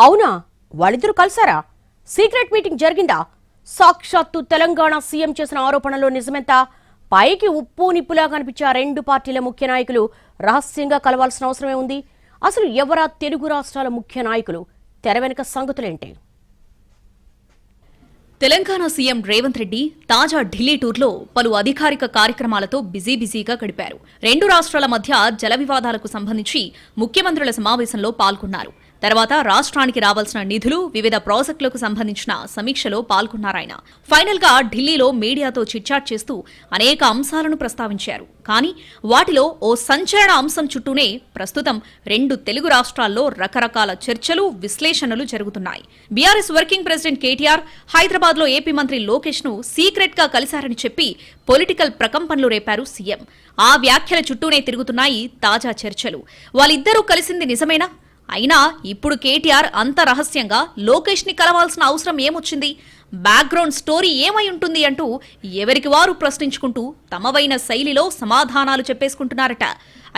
అవునా? వాళ్ళిద్దరూ కలిసారా? Secret meeting జరిగిందా? సాక్షాత్తు తెలంగాణ సీఎం చేసిన ఆరోపణలో నిజమెంత? పైకి ఉప్పు నిప్పులా కనిపించే ఆ రెండు పార్టీల ముఖ్య నాయకులు రహస్యంగా కలవాల్సిన అవసరమే ఉంది. అసలు ఎవరా తెలుగు రాష్ట్రాల ముఖ్య నాయకులు? తెర వెనుక సంగతులేంటి? తెలంగాణ సీఎం రేవంత్ రెడ్డి తాజా ఢిల్లీ టూర్లో పలు అధికారిక కార్యక్రమాలతో బిజీగా గడిపారు. రెండు రాష్ట్రాల మధ్య జల వివాదాలకు సంబంధించి ముఖ్యమంత్రుల సమావేశంలో పాల్గొన్నారు. తర్వాత రాష్ట్రానికి రావాల్సిన నిధులు, వివిధ ప్రాజెక్టులకు సంబంధించిన సమీక్షలో పాల్గొన్నారాయన. ఫైనల్ గా ఢిల్లీలో మీడియాతో చిట్చాట్ చేస్తూ అనేక అంశాలను ప్రస్తావించారు. కానీ వాటిలో ఓ సంచలన అంశం చుట్టూనే ప్రస్తుతం రెండు తెలుగు రాష్ట్రాల్లో రకరకాల చర్చలు, విశ్లేషణలు జరుగుతున్నాయి. BRS working president KTR Hyderabad లో ఏపీ మంత్రి లోకేష్ ను సీక్రెట్ గా కలిశారని చెప్పి పొలిటికల్ ప్రకంపనలు రేపారు సీఎం. ఆ వ్యాఖ్యల చుట్టూనే తిరుగుతున్నాయి తాజా చర్చలు. వాళ్ళిద్దరూ కలిసింది నిజమేనా? అయినా ఇప్పుడు కేటీఆర్ అంత రహస్యంగా లోకేష్ ని కలవాల్సిన అవసరం ఏమొచ్చింది? బ్యాక్గ్రౌండ్ స్టోరీ ఏమై ఉంటుంది అంటూ ఎవరికి వారు ప్రశ్నించుకుంటూ తమవైన శైలిలో సమాధానాలు చెప్పేసుకుంటున్నారట.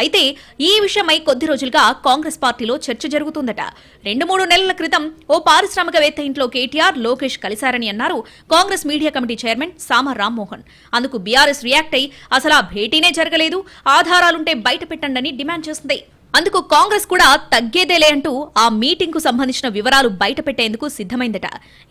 అయితే ఈ విషయమై కొద్ది రోజులుగా కాంగ్రెస్ పార్టీలో చర్చ జరుగుతుందట. 2-3 నెలల క్రితం ఓ పారిశ్రామికవేత్త ఇంట్లో కేటీఆర్, లోకేష్ కలిశారని అన్నారు కాంగ్రెస్ మీడియా కమిటీ చైర్మన్ సామ రామ్మోహన్. అందుకు బీఆర్ఎస్ రియాక్ట్ అయి అసలు ఆ భేటీనే జరగలేదు, ఆధారాలుంటే బయట పెట్టండని డిమాండ్ చేస్తుంది. అందుకు కాంగ్రెస్ కూడా తగ్గేదేలే అంటూ ఆ మీటింగ్ కు సంబంధించిన వివరాలు బయట పెట్టేందుకు సిద్ధమైందట.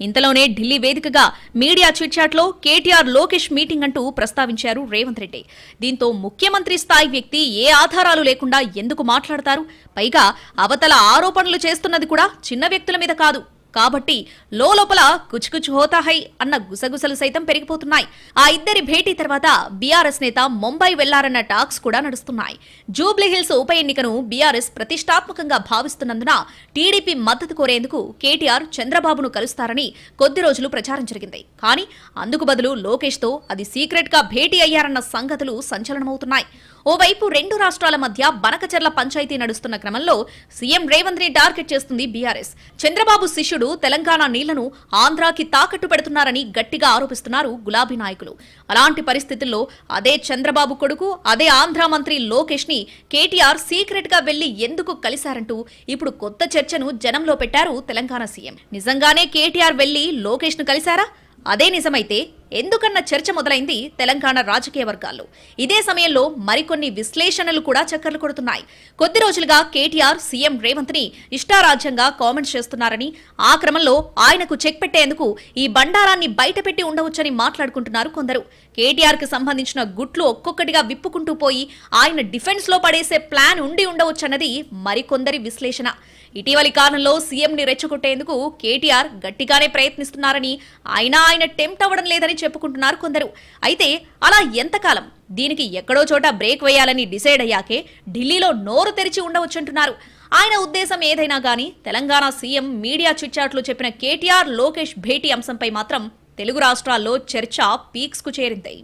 ఇంతలోనే ఢిల్లీ వేదికగా మీడియా చిట్చాట్లో కేటీఆర్, లోకేష్ మీటింగ్ అంటూ ప్రస్తావించారు రేవంత్ రెడ్డి. దీంతో ముఖ్యమంత్రి స్థాయి వ్యక్తి ఏ ఆధారాలు లేకుండా ఎందుకు మాట్లాడతారు? పైగా అవతల ఆరోపణలు చేస్తున్నది కూడా చిన్న వ్యక్తుల మీద కాదు కాబట్టి లోపల కుచ్చుకుచ్చు హోతా హై అన్న గుసగుసలు సైతం పెరిగిపోతున్నాయి. ఆ ఇద్దరి భేటీ తర్వాత బీఆర్ఎస్ నేత ముంబై వెళ్లారన్న టాక్స్ కూడా నడుస్తున్నాయి. జూబ్లీహిల్స్ ఉప ఎన్నికను బీఆర్ఎస్ ప్రతిష్టాత్మకంగా భావిస్తున్నందున టీడీపీ మద్దతు కోరేందుకు కేటీఆర్ చంద్రబాబును కలుస్తారని కొద్ది రోజులు ప్రచారం జరిగింది. కానీ అందుకు బదులు లోకేష్ తో అది సీక్రెట్ గా భేటీ అయ్యారన్న సంగతులు సంచలనమవుతున్నాయి. ఓవైపు రెండు రాష్ట్రాల మధ్య బనకచర్ల పంచాయతీ నడుస్తున్న క్రమంలో సీఎం రేవంత్ ని టార్గెట్ చేస్తుంది బీఆర్ఎస్. చంద్రబాబు శిష్యుడు తెలంగాణ నీళ్లను ఆంధ్రాకి తాకట్టు పెడుతున్నారని గట్టిగా ఆరోపిస్తున్నారు గులాబీ నాయకులు. అలాంటి పరిస్థితుల్లో అదే చంద్రబాబు కొడుకు, అదే ఆంధ్ర మంత్రి లోకేష్ ని కేటీఆర్ సీక్రెట్ గా వెళ్లి ఎందుకు కలిశారంటూ ఇప్పుడు కొత్త చర్చను జనంలో పెట్టారు తెలంగాణ సీఎం. నిజంగానే కేటీఆర్ వెళ్లి లోకేష్ ను కలిశారా? అదే నిజమైతే ఎందుకన్న చర్చ మొదలైంది తెలంగాణ రాజకీయ వర్గాల్లో. ఇదే సమయంలో మరికొన్ని విశ్లేషణలు కూడా చక్కర్లు కొడుతున్నాయి. కొద్ది రోజులుగా కేటీఆర్ సీఎం రేవంత్ ని ఇష్టారాజ్యంగా కామెంట్స్ చేస్తున్నారని, ఆ క్రమంలో ఆయనకు చెక్ పెట్టేందుకు ఈ బండారాన్ని బయటపెట్టి ఉండవచ్చని మాట్లాడుకుంటున్నారు కొందరు. కేటీఆర్ కి సంబంధించిన గుట్లు ఒక్కొక్కటిగా విప్పుకుంటూ పోయి ఆయన డిఫెన్స్ లో పడేసే ప్లాన్ ఉండి ఉండవచ్చన్నది మరికొందరి విశ్లేషణ. ఇటీవలి కాలంలో సీఎం ని రెచ్చగొట్టేందుకు కేటీఆర్ గట్టిగానే ప్రయత్నిస్తున్నారని, ఆయన టెంప్ట్ అవ్వడం లేదని చెప్పుకుంటున్నారు కొందరు. అయితే అలా ఎంతకాలం? దీనికి ఎక్కడో చోట బ్రేక్ వేయాలని డిసైడ్ అయ్యాకే ఢిల్లీలో నోరు తెరిచి ఉండవచ్చంటున్నారు. ఆయన ఉద్దేశం ఏదైనా గానీ తెలంగాణ సీఎం మీడియా చిట్చాట్లో చెప్పిన కేటీఆర్, లోకేష్ భేటీ అంశంపై మాత్రం తెలుగు రాష్ట్రాల్లో చర్చ పీక్స్ కు చేరింది.